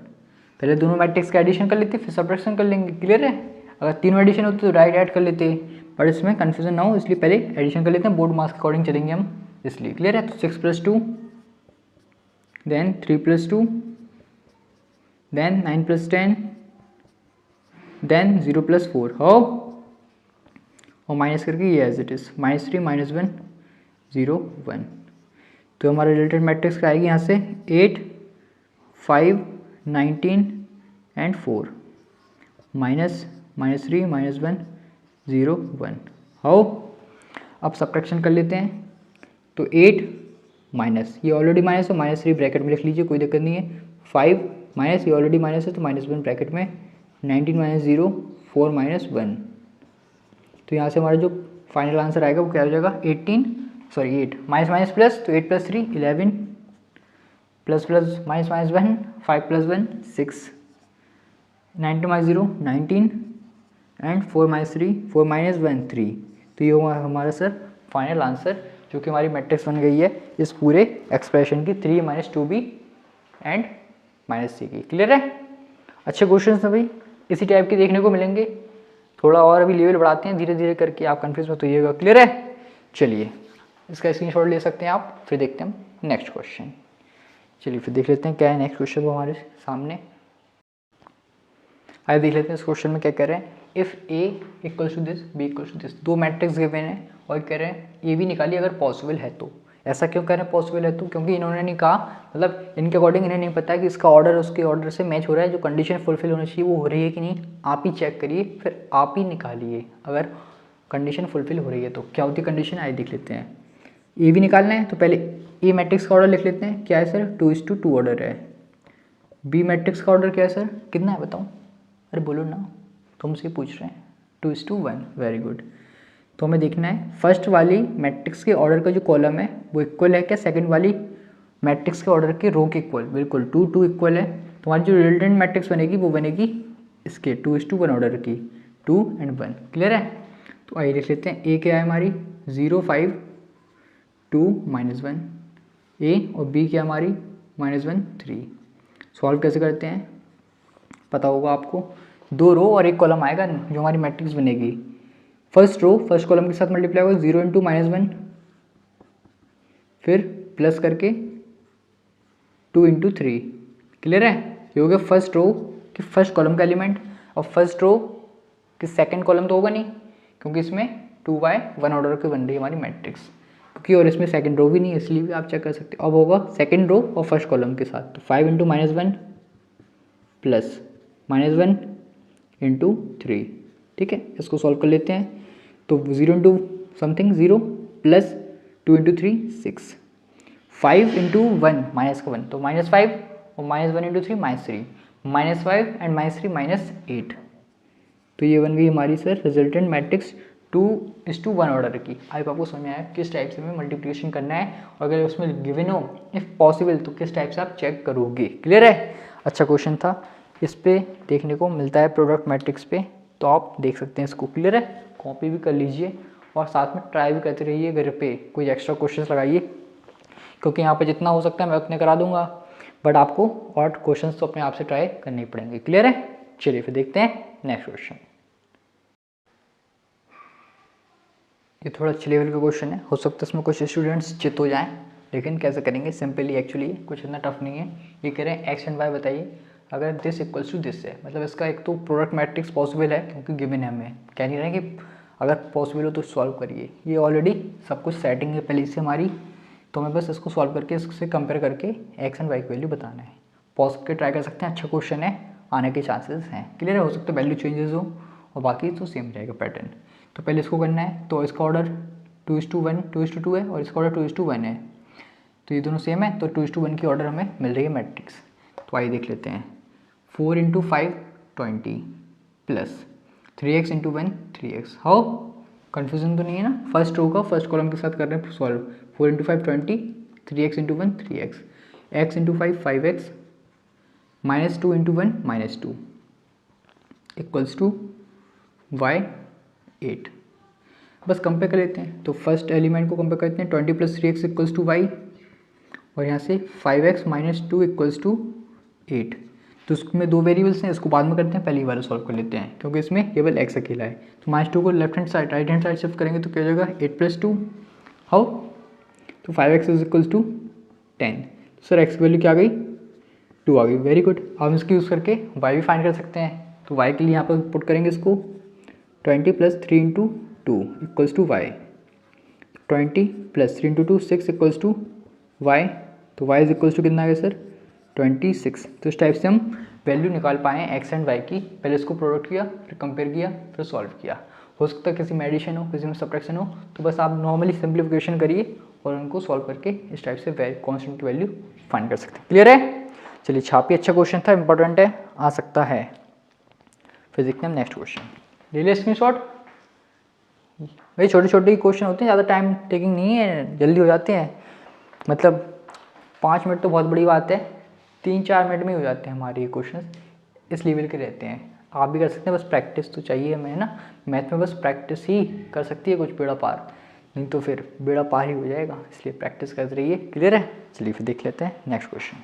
पहले दोनों मैट्रिक्स का एडिशन कर लेते फिर सब्ट्रैक्शन कर लेंगे। क्लियर है? अगर तीनों एडिशन होते तो राइट ऐड कर लेते, बट इसमें कन्फ्यूजन ना हो इसलिए पहले एडिशन कर लेते हैं, बोर्ड मार्क्स के अकॉर्डिंग चलेंगे हम इसलिए। क्लियर है? तो 6 + 2 देन 3 + 2 देन 9 + 10 देन 0 + 4। हाउ और माइनस करके ये एज इट इज -3 -1 0 1। तो हमारा रिलेटेड मैट्रिक्स का आएगी यहाँ से 8 5 19 एंड 4 -3 -1 0 1। हाउ अब सब्ट्रैक्शन कर लेते हैं तो 8 माइनस ये ऑलरेडी माइनस है, -3 ब्रैकेट में लिख लीजिए कोई दिक्कत नहीं है। 5 माइनस ये ऑलरेडी माइनस है तो -1 ब्रैकेट में, 19 - 0 4 -1। तो यहाँ से हमारा जो फाइनल आंसर आएगा वो क्या हो जाएगा 8 माइनस माइनस प्लस, तो 8 + 3 11 plus plus minus minus 1 5 + 1 6 19 - 0 19 and 4 - 3 4 - 1 3। तो ये हुआ हमारा सर फाइनल आंसर जो कि हमारी मैट्रिक्स बन गई है इस पूरे एक्सप्रेशन की 3 - 2B एंड -C की। क्लियर है? अच्छे क्वेश्चन हैं भाई, इसी टाइप के देखने को मिलेंगे। थोड़ा और अभी लेवल बढ़ाते हैं धीरे धीरे करके, आप कन्फ्यूज मत होइएगा। क्लियर है? चलिए इसका स्क्रीनशॉट ले सकते हैं आप, फिर देखते हैं हम नेक्स्ट क्वेश्चन। चलिए फिर देख लेते हैं क्या है नेक्स्ट क्वेश्चन वो हमारे सामने। आइए देख लेते हैं इस क्वेश्चन में क्या कह रहे हैं। If A = this B = this, दो मैट्रिक्स गिवन है और कह रहे हैं A भी निकालिए अगर पॉसिबल है तो। ऐसा क्यों कह रहे हैं पॉसिबल है तो? क्योंकि इन्होंने नहीं कहा, मतलब इनके अकॉर्डिंग इन्हें नहीं पता कि इसका ऑर्डर उसके ऑर्डर से मैच हो रहा है, जो कंडीशन फुलफिल होनी चाहिए वो हो रही है कि नहीं। आप ही चेक करिए फिर आप ही निकालिए अगर कंडीशन फुलफिल हो रही है तो। क्या होती है कंडीशन, आइए देख लेते हैं। ए भी निकालना है तो पहले ए मैट्रिक्स का ऑर्डर लिख लेते हैं, क्या है सर 2:2 ऑर्डर है। बी मैट्रिक्स का ऑर्डर क्या है सर, कितना है बताओ, अरे बोलो ना। तो हमसे पूछ रहे हैं 2:1, वेरी गुड। तो हमें देखना है फर्स्ट वाली मैट्रिक्स के ऑर्डर का जो कॉलम है वो इक्वल है क्या सेकंड वाली मैट्रिक्स के ऑर्डर के रो के इक्वल, बिल्कुल 2 इक्वल है। तो हमारी जो रिजल्टेंट मैट्रिक्स बनेगी वो बनेगी इसके 2:1 ऑर्डर की, 2 and 1, क्लियर है। तो आइए देख लेते हैं ए क्या है हमारी 0 5 2 -1, ए और बी क्या हमारी -1 3। सॉल्व कैसे करते हैं पता होगा आपको, 2 रो और 1 कॉलम आएगा जो हमारी मैट्रिक्स बनेगी। फर्स्ट रो फर्स्ट कॉलम के साथ मल्टीप्लाई होगा 0 × -1, फिर प्लस करके 2 × 3, क्लियर है। ये हो गया फर्स्ट रो कि फर्स्ट कॉलम का एलिमेंट, और फर्स्ट रो कि सेकंड कॉलम तो होगा नहीं क्योंकि इसमें 2/1 ऑर्डर की बन रही है हमारी मैट्रिक्स, क्योंकि और इसमें सेकंड रो भी नहीं है इसलिए भी आप चेक कर सकते हो। अब होगा सेकंड रो और फर्स्ट कॉलम के साथ, तो 5 × -1 प्लस -1 × 3, ठीक है। इसको सॉल्व कर लेते हैं। तो 0 × समथिंग 0 प्लस 2 × 3 6, 5 × 1 -1, तो -5 और -1 × 3 -3, -5 and -3 -8। तो ये बन गई हमारी सर रिजल्टेंट मैट्रिक्स 2:1 ऑर्डर की। आई आपको समझ में आया किस टाइप से हमें मल्टीप्लिकेशन करना है, और अगर उसमें गिवन हो इफ़ पॉसिबल तो किस टाइप से आप चेक करोगे, क्लियर है। अच्छा क्वेश्चन था, इस पे देखने को मिलता है प्रोडक्ट मैट्रिक्स पे, तो आप देख सकते हैं इसको, क्लियर है। कॉपी भी कर लीजिए और साथ में ट्राई भी करते रहिए घर पे, कोई एक्स्ट्रा क्वेश्चन लगाइए क्योंकि यहाँ पे जितना हो सकता है मैं उतने करा दूंगा, बट आपको और क्वेश्चंस तो अपने आप से ट्राई करने पड़ेंगे, क्लियर है। चलिए फिर देखते हैं नेक्स्ट क्वेश्चन। ये थोड़ा अच्छे लेवल का क्वेश्चन है, हो सकता है इसमें कुछ स्टूडेंट्स चित हो जाएं, लेकिन कैसे करेंगे सिंपली, एक्चुअली कुछ इतना टफ नहीं है। ये कह रहे हैं एक्स एंड वाई बताइए अगर दिस इक्वल्स टू दिस है, मतलब इसका एक तो प्रोडक्ट मैट्रिक्स पॉसिबल है क्योंकि गिवन है, हमें कह नहीं रहे कि अगर पॉसिबल हो तो सॉल्व करिए, ये ऑलरेडी सब कुछ सेटिंग है पहले से हमारी, तो हमें बस इसको सॉल्व करके इससे कंपेयर करके एक्स एंड वाई की वैल्यू बताना है। पॉज करके ट्राई कर सकते हैं, अच्छा क्वेश्चन है, आने के चांसेस हैं, क्लियर है। हो सकता है वैल्यू चेंजेस हो और बाकी तो सेम रहेगा पैटर्न। तो पहले इसको करना है, तो इसका ऑर्डर 2:1 2:2 है और इसका ऑर्डर 2:1 है, तो ये दोनों सेम है, तो 2:1 की ऑर्डर हमें मिल रही है मैट्रिक्स। तो आइए देख लेते हैं, 4 × 5 20 plus 3x × 1 3x। How, confusion तो नहीं है ना, फर्स्ट रो का फर्स्ट कॉलम के साथ कर रहे हैं solve. 4 × 5 20, 3x × 1 3x, x × 5 5x, -2 × 1 -2 equals to y 8। बस कंपेयर कर लेते हैं, तो फर्स्ट एलिमेंट को कंपेयर करते हैं, 20 + 3x इक्वल्स टू y, और यहाँ से 5x - 2 इक्वल्स टू 8। तो उसमें 2 वेरिएबल्स हैं, इसको बाद में करते हैं, पहली बार सॉल्व कर लेते हैं क्योंकि इसमें केवल x अकेला है। तो -2 को left hand side right hand side shift करेंगे तो क्या हो जाएगा 8 + 2, हाउ, तो 5x equals to 10। Sir x की वैल्यू क्या आ गई 2 आ गई, वेरी गुड। अब हम इसको यूज़ करके y भी फाइंड कर सकते हैं, तो y के लिए यहाँ पर पुट करेंगे इसको 20 + 3 × 2 equals to y, 20 + 3 × 2 6 equals to y, तो y इज इक्वल्स टू कितना आ गया सर 26। तो इस टाइप से हम वैल्यू निकाल पाए हैं एक्स एंड वाई की, पहले इसको प्रोडक्ट किया फिर कंपेयर किया फिर सॉल्व किया। हो सकता है किसी में एडिशन हो किसी में सब्ट्रैक्शन हो, तो बस आप नॉर्मली सिंप्लीफिकेशन करिए और उनको सॉल्व करके इस टाइप से कॉन्स्टेंट की वैल्यू फाइंड कर सकते हैं, क्लियर है। चलिए छापिए, अच्छा क्वेश्चन था, इंपॉर्टेंट है, आ सकता है। फिर देखते हैं हम नेक्स्ट क्वेश्चन, ले लिया स्क्रीनशॉट। भाई छोटे छोटे क्वेश्चन होते हैं, ज़्यादा टाइम टेकिंग नहीं है, जल्दी हो जाते हैं, मतलब 5 मिनट तो बहुत बड़ी बात है, 3-4 मिनट में हो जाते हैं हमारे ये क्वेश्चन, इस लेवल के रहते हैं। आप भी कर सकते हैं, बस प्रैक्टिस तो चाहिए हमें, है ना। मैथ में बस प्रैक्टिस ही कर सकती है कुछ बेड़ा पार, नहीं तो फिर बेड़ा पार ही हो जाएगा, इसलिए प्रैक्टिस करते रहिए, क्लियर है। चलिए फिर देख लेते हैं नेक्स्ट क्वेश्चन।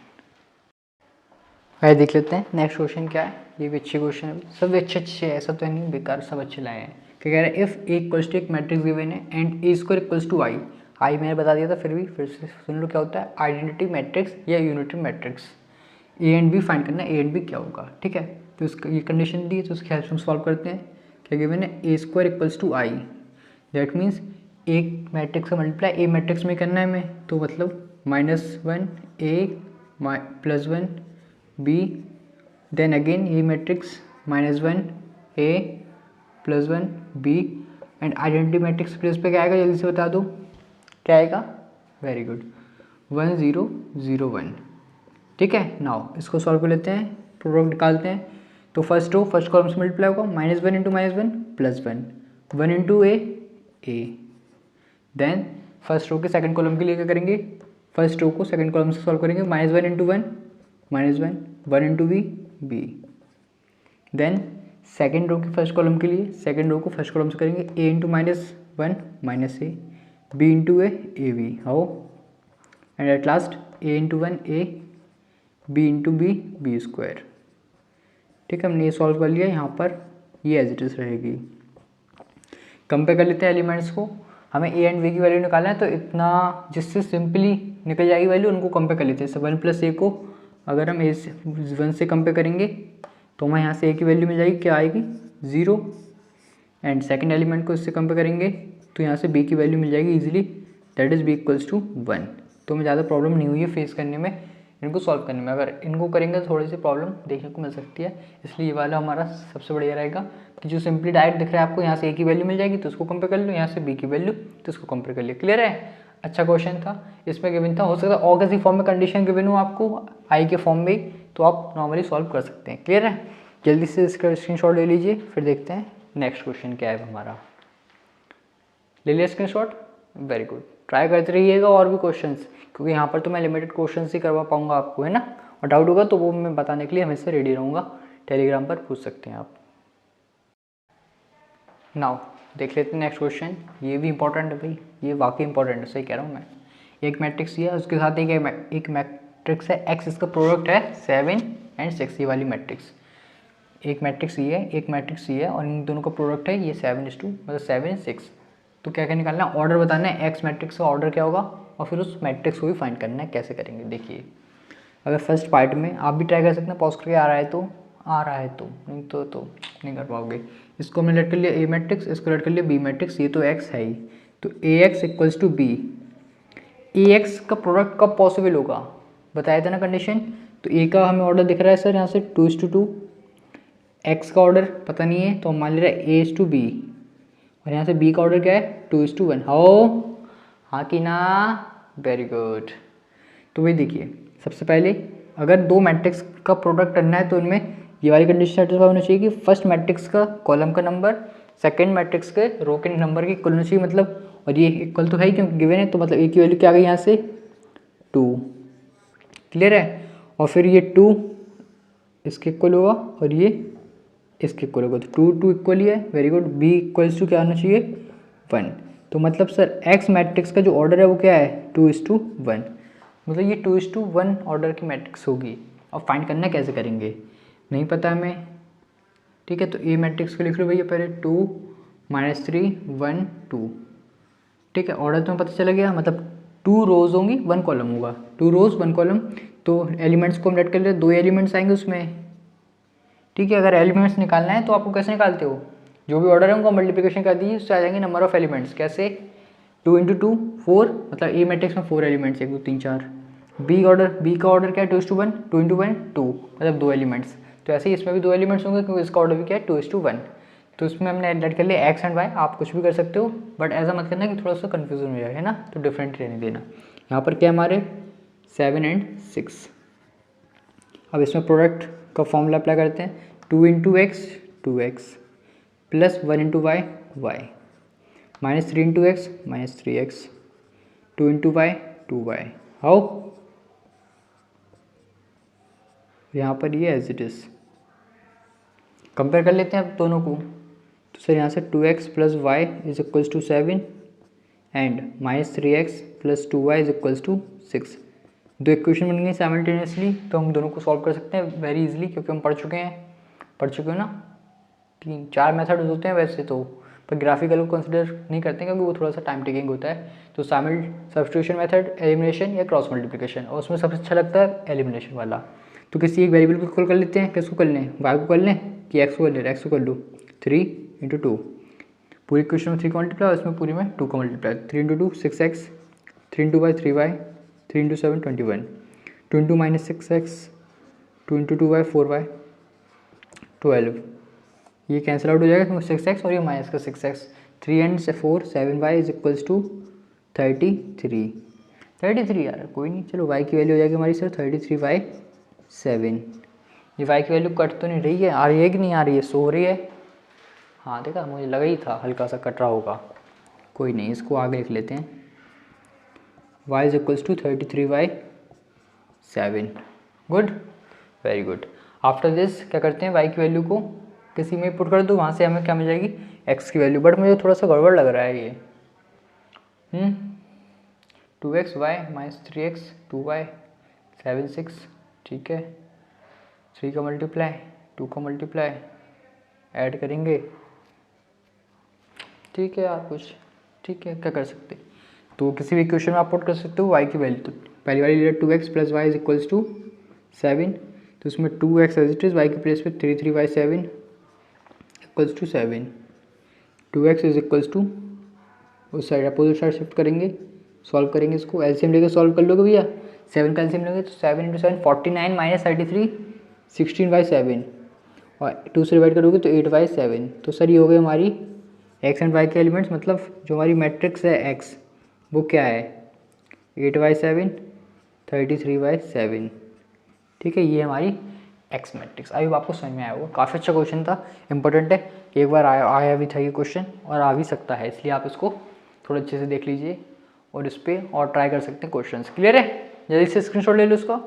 आइए देख लेते हैं नेक्स्ट क्वेश्चन क्या है। ये भी अच्छे क्वेश्चन है, सब अच्छे अच्छे हैं, सब तो नहीं बेकार, सब अच्छे लाए हैं। क्या कह रहे हैं, इफ़ ए इक्वल्स टू एक मैट्रिक्स गिवन है and A square equals to I. I मैंने बता दिया था, फिर से सुन लो क्या होता है, आइडेंटिटी मैट्रिक्स या unity matrix. A and B find करना है, ए एंड बी क्या होगा, ठीक है। तो इसका ये कंडीशन दी है, तो उसके हेल्प से हम सॉल्व करते हैं। क्या गिवन है, A square equals to I, that means एक मैट्रिक्स का मल्टीप्लाई ए मैट्रिक्स में करना है हमें, तो मतलब -1 ए +1 बी, देन अगेन ये matrix -1 A +1 B, and identity matrix place पे क्या आएगा, जल्दी से बता दो क्या आएगा, वेरी गुड 1 0 0 1, ठीक है। नाउ इसको सॉल्व कर लेते हैं, प्रोडक्ट निकालते हैं। तो फर्स्ट रो फर्स्ट कॉलम से मल्टीप्लाई होगा, -1 इंटू -1 +1, 1 इंटू ए, देन फर्स्ट रो के सेकंड कॉलम के लिए क्या करेंगे, फर्स्ट रो को सेकंड कॉलम से सॉल्व करेंगे, -1 into 1 -1, 1 into B, then second row के फर्स्ट कॉलम के लिए सेकंड रो को फर्स्ट कॉलम से करेंगे, a into -1 -a, b into A B, how, and at last a into 1 a, b into B square. ठीक है, हमने ये सॉल्व कर लिया। यहाँ पर ये एज इट इज रहेगी। कंपेयर कर लेते हैं एलिमेंट्स को, हमें a एंड b की वैल्यू निकालना है, तो इतना जिससे सिंपली निकल जाएगी वैल्यू उनको कंपेयर कर लेते हैं। 1 + a को अगर हम a से 1 से कंपेयर करेंगे तो हमें यहाँ से a की वैल्यू मिल जाएगी, क्या आएगी 0, एंड सेकंड एलिमेंट को इससे कंपेयर करेंगे तो यहाँ से b की वैल्यू मिल जाएगी इजीली, दैट इज़ b = 1। तो हमें ज़्यादा प्रॉब्लम नहीं हुई है फेस करने में, इनको सॉल्व करने में। अगर इनको करेंगे तो थोड़ी सी प्रॉब्लम देखने को मिल सकती है, इसलिए ये वाला हमारा सबसे बढ़िया रहेगा कि जो सिंपली डायरेक्ट दिख रहा है आपको, यहाँ से a की वैल्यू मिल जाएगी तो उसको कंपेयर कर लो, यहाँ से b की वैल्यू तो उसको कंपेयर कर लिया। क्लियर है? अच्छा क्वेश्चन था, इसमें गिवन था, हो सकता है और किसी फॉर्म में कंडीशन गिवन हो आपको आई के फॉर्म में, तो आप नॉर्मली सॉल्व कर सकते हैं। क्लियर है? जल्दी से इसका स्क्रीनशॉट ले लीजिए, फिर देखते हैं नेक्स्ट क्वेश्चन क्या है हमारा। ले लिया स्क्रीनशॉट? Very good. ट्राई करते रहिएगा और भी क्वेश्चंस, क्योंकि यहाँ पर तो मैं लिमिटेड क्वेश्चंस ही करवा पाऊंगा आपको, है ना, और डाउट होगा तो वो मैं बताने के लिए हमेशा रेडी रहूँगा। टेलीग्राम पर पूछ सकते हैं आप। नाउ देख लेते हैं नेक्स्ट क्वेश्चन। ये भी इंपॉर्टेंट है भाई, ये वाकई इंपॉर्टेंट है, सही कह रहा हूँ मैं। एक मैट्रिक्स ये है, उसके साथ एक मैट्रिक्स है एक्स, इसका प्रोडक्ट है 7 और 6, ये वाली मैट्रिक्स। एक मैट्रिक्स ये है, एक मैट्रिक्स ये है, और इन दोनों का प्रोडक्ट है ये 7:2, मतलब 7 6। तो क्या क्या निकालना है, ऑर्डर बताना है, एक्स मैट्रिक्स का ऑर्डर क्या होगा, और फिर उस मैट्रिक्स को भी फाइंड करना है। कैसे करेंगे देखिए, अगर फर्स्ट पार्ट में आप भी ट्राई कर सकते हैं, पॉज करके आ रहा है तो नहीं तो नहीं कर पाओगे। इसको हमने लेट कर लिया ए मैट्रिक्स, इसको लेट कर लिया बी मैट्रिक्स, ये तो एक्स है ही, तो A X equals to B. A X का प्रोडक्ट कब पॉसिबल होगा, बताया था ना कंडीशन। तो ए का हमें ऑर्डर दिख रहा है सर यहाँ से 2:2, एक्स का ऑर्डर पता नहीं है तो हम मान ले रहे हैं A:B, और यहाँ से बी का ऑर्डर क्या है 2:1। हाउ, हाँ कि ना, वेरी गुड। तो वही देखिए, सबसे पहले अगर दो मैट्रिक्स का प्रोडक्ट करना है तो इनमें ये वाली कंडीशन सेटिस्फाई होनी चाहिए कि फर्स्ट मैट्रिक्स का कॉलम का नंबर सेकंड मैट्रिक्स के रो के नंबर की इक्वल होनी चाहिए, मतलब, और ये इक्वल तो है ही क्योंकि गिवन है, तो मतलब ए की वैल्यू क्या आ गई यहाँ से 2। क्लियर है? और फिर ये 2 इसके इक्वल होगा और ये इसके इक्वल होगा, तो 2 इक्वल ही है, very good. B equals to क्या होना चाहिए 1। तो मतलब सर एक्स मैट्रिक्स का जो ऑर्डर है वो क्या है 2:1, मतलब ये 2:1 ऑर्डर की मैट्रिक्स होगी। अब फाइंड करना कैसे करेंगे, नहीं पता हमें। ठीक है, तो ए मैट्रिक्स को लिख लो भैया पहले, 2 -3 1 2। ठीक है, ऑर्डर तुम्हें पता चला गया, मतलब 2 रोज होंगी 1 कॉलम होगा, 2 रोज 1 कॉलम। तो एलिमेंट्स को हम लेट कर ले, 2 एलिमेंट्स आएंगे उसमें। ठीक है, अगर एलिमेंट्स निकालना है तो आपको कैसे निकालते हो, जो भी ऑर्डर है उनको मल्टीप्लिकेशन कर दीजिए, उससे आ जाएंगे नंबर ऑफ एलिमेंट्स। कैसे, 2 × 2 4, मतलब ए मैट्रिक्स में 4 एलिमेंट्स, 1 2 3 4। बी का ऑर्डर क्या है 2:1, 2 × 1 2, मतलब 2 एलिमेंट्स। तो ऐसे ही इसमें भी 2 एलिमेंट्स होंगे क्योंकि इसका ऑर्डर भी क्या है 2:1। तो इसमें हमने लेट कर लिया एक्स एंड वाई, आप कुछ भी कर सकते हो, बट ऐसा मत करना कि थोड़ा सा कन्फ्यूजन हो जाए, है ना, तो डिफरेंट रहने देना। यहाँ पर क्या हमारे 7 और 6। अब इसमें प्रोडक्ट का फॉर्मूला अप्लाई करते हैं, 2 × x 2x plus 1 × y y, -3 × x -3x, 2 × y 2y। How, यहाँ पर ये एज इट इज़ कंपेयर कर लेते हैं अब दोनों को। तो सर यहाँ से 2x + y = 7 and -3x + 2y = 6। दो इक्वेशन बन गई साइमल्टेनियसली, तो हम दोनों को सॉल्व कर सकते हैं वेरी इजीली, क्योंकि हम पढ़ चुके हो ना। 3-4 मेथड होते हैं वैसे तो, पर ग्राफिकल को कंसिडर नहीं करते हैं क्योंकि वो थोड़ा सा टाइम टेकिंग होता है। तो सब्स्टिट्यूशन मेथड, एलिमिनेशन या क्रॉस मल्टीप्लिकेशन, और उसमें सबसे अच्छा लगता है एलिमिनेशन वाला। तो किसी एक वेरिएबल को कॉल कर लेते हैं, किसको कर लें, वाई को कर लें कि एक्स को कर लें, एक्स को कर लो 3 × 2, पूरी इक्वेशन में 3 का मल्टीप्लाई और इसमें पूरी में 2 का multiply, 3 × 2 6x, 3 × 2 y 3y, 3 × 7 21, 2 × -6x, 2 × 2y 4y 12। ये कैंसिल आउट हो जाएगा क्योंकि 6x और ये माइनस का 6x, 3 and 4 7y = 33 यार, कोई नहीं, चलो y की वैल्यू हो जाएगी हमारी सर 33/7। ये y की वैल्यू कट तो नहीं रही है, आ रही है कि नहीं आ रही है, सो हो रही है। हाँ देखा, मुझे लगा ही था हल्का सा कट रहा होगा। कोई नहीं, इसको आगे लिख लेते हैं। y is equals to 33/7। Good, very good. After this क्या करते हैं, y की वैल्यू को किसी में पुट कर दो, वहाँ से हमें क्या मिल जाएगी, x की वैल्यू। बट मुझे थोड़ा सा गड़बड़ लग रहा है ये। 2x y minus 3x 2y 7 6, ठीक है। 3 का मल्टीप्लाई 2 का मल्टीप्लाई ऐड करेंगे, ठीक है यार कुछ, ठीक है क्या कर सकते। तो किसी भी इक्वेशन में आप पुट कर सकते हो y की वैल्यू। तो पहली वाली ले 2x plus y is equals to 7, तो उसमें 2x as it is, y की प्लेस पे 33/7 equals to 7। 2x is equals to उस साइड अपोजिट साइड शिफ्ट करेंगे, सॉल्व करेंगे इसको, एलसीएम लेकर सॉल्व कर लोगे भैया। 7 का एलसीएम लोगे तो 7 × 7 49 माइनस 33 16/7, और 2 से डिवाइड करोगे तो 8/7। तो सर ये हो गई हमारी x एंड y के एलिमेंट्स, मतलब जो हमारी मैट्रिक्स है x वो क्या है 8/7 33/7, ठीक है। ये हमारी x मैट्रिक्स। आई होप आपको समझ में आया होगा, काफ़ी अच्छा क्वेश्चन था, इंपॉर्टेंट है, एक बार आया भी था ये क्वेश्चन और आ भी सकता है, इसलिए आप इसको थोड़ा अच्छे से देख लीजिए और इस पर और ट्राई कर सकते हैं क्वेश्चन। क्लियर है, जल्दी से स्क्रीनशॉट ले लो इसको,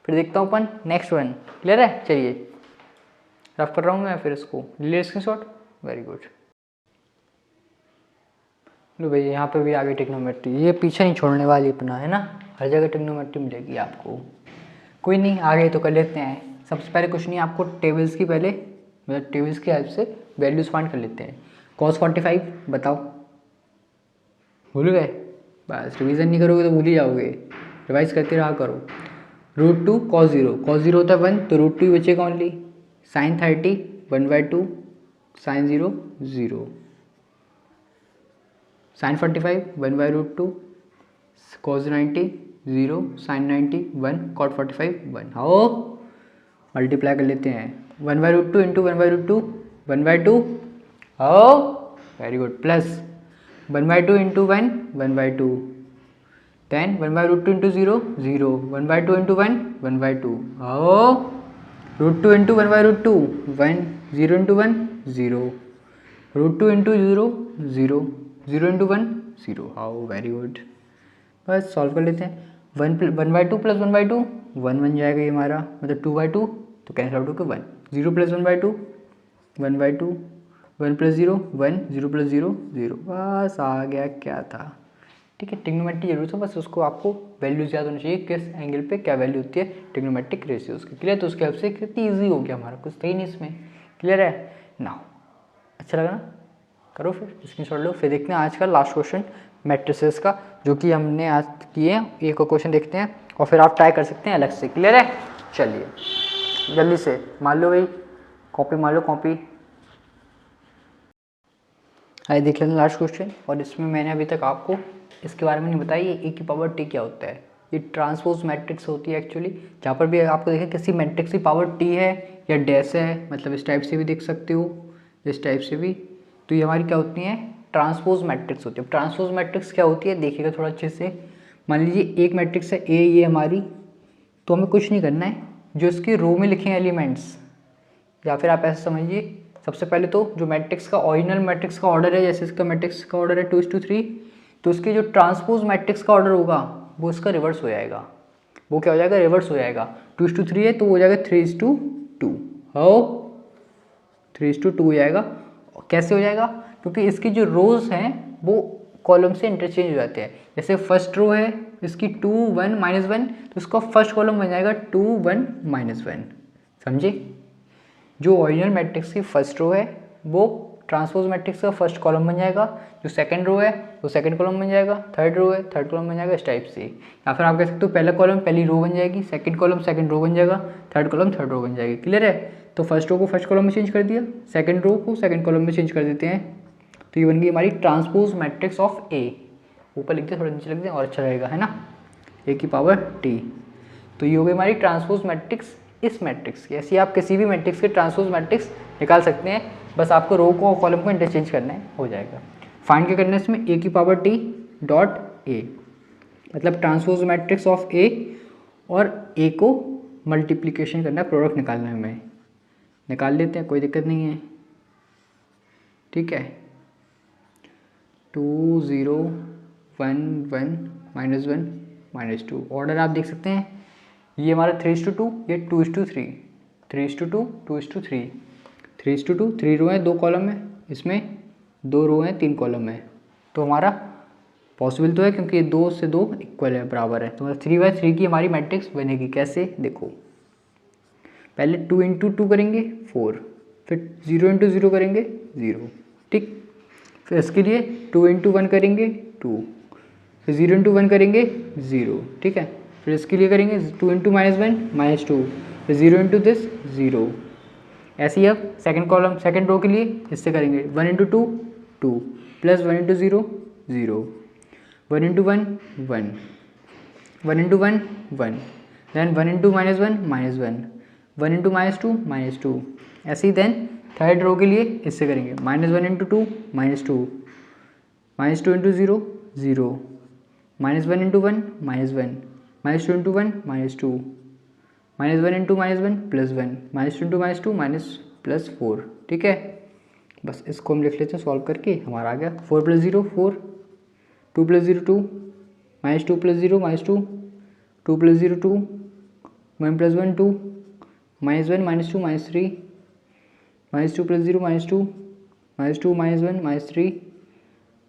फिर देखता हूँ अपन नेक्स्ट वन। क्लियर है, चलिए रफ कर रहा हूँ मैं, फिर इसको ले स्क्रीनशॉट। Very good. लो भैया, यहाँ पे भी आ गई ट्रिग्नोमेट्री, ये पीछे नहीं छोड़ने वाली अपना, है ना, हर जगह ट्रिग्नोमेट्री मिलेगी आपको। कोई नहीं, आगे तो कर लेते हैं। सबसे पहले कुछ नहीं, आपको टेबल्स की पहले मतलब टेबल्स की हेल्प से वैल्यूज फाइंड कर लेते हैं। cos 45 बताओ, भूल गए, बस रिवीजन नहीं करोगे तो भूल ही जाओगे, रिवाइज करते रहा करो। √2 cos 0, cos 0 होता है 1, तो √2 बचेगा only. sin 30 1/2, sin 0 0, sin 45 1/√2, cos 90 0, sin 90 1, cot 45 1। आओ मल्टीप्लाई कर लेते हैं, 1/√2 इंटू 1/√2 1/2, आओ very good, plus 1/2 into 1 1/2, then 1/√2 into 0 0, 1/2 into 1 1/2, आओ √2 into 1/√2 1, 0 into 1 0, √2 into 0 0, 0 into 1 0, how very good. बस सॉल्व कर लेते हैं। 1/2 प्लस 1/2 1 बन जाएगा ये हमारा, मतलब 2/2, तो कैंसिल आउट होकर 1, 0 प्लस 1/2 1/2, 1 प्लस 0 1, 0 प्लस 0 0, बस आ गया, क्या था, ठीक है। ट्रिग्नोमेट्री जरूर था, बस उसको आपको वैल्यूज याद होनी चाहिए, किस एंगल पे क्या वैल्यू होती है ट्रिग्नोमेट्रिक रेशियोज की। क्लियर, तो उसके हेल्प से कितनी ईजी हो गया हमारा, कुछ नहीं इसमें। क्लियर है ना, अच्छा लगा ना, करो फिर स्क्रीनशॉट लो, फिर देखते हैं आज का लास्ट क्वेश्चन मैट्रिसेस का, जो कि हमने आज किए हैं। एक और क्वेश्चन देखते हैं और फिर आप ट्राई कर सकते हैं अलग से। क्लियर है, चलिए जल्दी से मान लो भाई, कॉपी मान लो, कॉपी। आइए देख लेते हैं लास्ट क्वेश्चन, और इसमें मैंने अभी तक आपको इसके बारे में नहीं बताया, ये a की पावर t क्या होता है। ये ट्रांसपोज मैट्रिक्स होती है एक्चुअली, जहाँ पर भी आपको देखें किसी मैट्रिक्स की पावर t है या डैश है, मतलब इस टाइप से भी देख सकते हो, इस टाइप से भी, तो ये हमारी क्या होती है, ट्रांसपोज मैट्रिक्स होती है। ट्रांसपोज मैट्रिक्स क्या होती है, देखिएगा थोड़ा अच्छे से। मान लीजिए एक मैट्रिक्स है ए, ये हमारी, तो हमें कुछ नहीं करना है, जो इसकी रो में लिखे एलिमेंट्स, या फिर आप ऐसे समझिए, सबसे पहले तो जो मैट्रिक्स का ओरिजिनल मैट्रिक्स का ऑर्डर है, जैसे इसका मैट्रिक्स का ऑर्डर है 2:3, तो उसके जो ट्रांसपोज मैट्रिक्स का ऑर्डर होगा वो इसका रिवर्स हो जाएगा। वो क्या हो जाएगा, रिवर्स हो जाएगा। 2:3 है तो वो हो जाएगा 3:2, हो 3:2 हो जाएगा। कैसे हो जाएगा, क्योंकि इसकी जो रोज हैं वो कॉलम से इंटरचेंज हो जाते हैं। जैसे फर्स्ट रो है इसकी 2 1 -1, तो इसका फर्स्ट कॉलम बन जाएगा 2 1 -1, समझे। जो ओरिजिनल मैट्रिक्स की फर्स्ट रो है वो ट्रांसपोज मैट्रिक्स का फर्स्ट कॉलम बन जाएगा, जो सेकंड रो है वो सेकंड कॉलम बन जाएगा, थर्ड रो है थर्ड कॉलम बन जाएगा, इस टाइप से। या फिर आप कह सकते हो पहला कॉलम पहली रो बन जाएगी, सेकंड कॉलम सेकंड रो बन जाएगा, थर्ड कॉलम थर्ड रो बन जाएगी। क्लियर है, तो फर्स्ट रो को फर्स्ट कॉलम में चेंज कर दिया, सेकंड रो को सेकंड कॉलम में चेंज कर देते हैं, तो ये बन गई हमारी ट्रांसपोज मैट्रिक्स ऑफ ए। ऊपर लिखते थोड़ा नीचे लिख दें और अच्छा रहेगा, है ना, ए की पावर टी। तो ये हो गई हमारी ट्रांसपोज मैट्रिक्स इस मैट्रिक्स की। ऐसे आप किसी भी मैट्रिक्स के ट्रांसपोज मैट्रिक्स निकाल सकते हैं, बस आपको रो को और कॉलम को इंटरचेंज करना है, हो जाएगा। फाइंड क्या करना है इसमें, ए की पावर टी डॉट ए, मतलब ट्रांसपोज मैट्रिक्स ऑफ ए, और ए को मल्टीप्लिकेशन करना है, प्रोडक्ट निकालना है हमें, निकाल लेते हैं, कोई दिक्कत नहीं है। ठीक है, 2 0 1 1 -1 -2। ऑर्डर आप देख सकते हैं, ये हमारा 3:2, ये 2:3, 3:2 2:3, 3:2, 3 रो हैं 2 कॉलम है, इसमें 2 रो हैं 3 कॉलम है, तो हमारा पॉसिबल तो है क्योंकि 2 से 2 इक्वल है, बराबर है, तो 3/3 की हमारी मैट्रिक्स बनेगी। कैसे, देखो पहले 2 × 2 करेंगे 4, फिर 0 × 0 करेंगे 0, ठीक। फिर इसके लिए 2 × 1 करेंगे 2, फिर 0 × 1 करेंगे 0, ठीक है। फिर इसके लिए करेंगे 2 × -1 -2, फिर 0 × दिस 0। ऐसे ही अब सेकंड कॉलम सेकंड रो के लिए इससे करेंगे 1 × 2 2, प्लस 1 × 0 0, 1 × 1 1, 1 × 1 1, देन 1 × -1 -1, 1 × -2 -2। ऐसे ही देन थर्ड रो के लिए इससे करेंगे -1 × 2 -2, -2 × 0 0, -1 × 1 -1, -2 × 1 -2, -1 × -1 +1, -2 × -2 +4, ठीक है। बस इसको हम लिख लेते हैं सॉल्व करके, हमारा आ गया 4 + 0 4, 2 + 0 2, -2 + 0 -2, 2 + 0 2, 1 + 1 2, -1 -2 -3, -2 + 0 -2, -2 -1 -3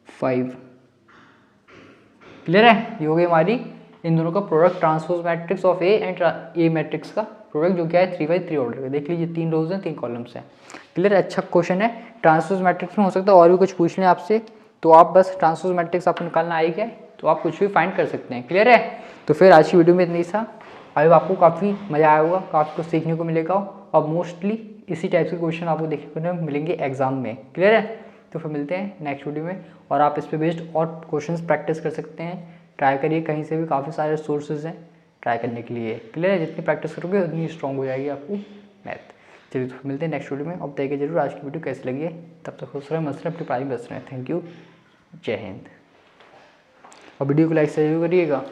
5। क्लियर है, ये हो गई हमारी इन दोनों का product, transpose matrix of A and A matrix का प्रोडक्ट, जो क्या है 3/3 ऑर्डर का। देख लीजिए 3 रोज हैं 3 कॉलम्स हैं। क्लियर, अच्छा क्वेश्चन है। ट्रांसपोज मैट्रिक्स में हो सकता है और भी कुछ पूछ लें आपसे, तो आप बस ट्रांसपोज मैट्रिक्स आपको निकालना आई क्या है, तो आप कुछ भी फाइंड कर सकते हैं। क्लियर है, तो फिर आज की वीडियो में इतना ही था। आई होप आपको काफ़ी मज़ा आया होगा, काफ़ी कुछ सीखने को मिलेगा, और मोस्टली इसी टाइप के क्वेश्चन आपको देखने को मिलेंगे एग्जाम में। क्लियर है, तो फिर मिलते हैं नेक्स्ट वीडियो में, और आप इस पर बेस्ड और क्वेश्चंस प्रैक्टिस कर सकते हैं। ट्राई करिए, कहीं से भी काफ़ी सारे सोर्सेज हैं ट्राई करने के लिए। क्लियर है, जितनी प्रैक्टिस करोगे उतनी स्ट्रॉन्ग हो जाएगी आपको मैथ। चलिए तो मिलते हैं नेक्स्ट वीडियो में। अब देखिए जरूर आज की वीडियो कैसी लगी है, तब तक खुश रहे, मस्त रहे, अपनी पढ़ाई में व्यस्त रहें। थैंक यू, जय हिंद। और वीडियो को लाइक जरूर करिएगा।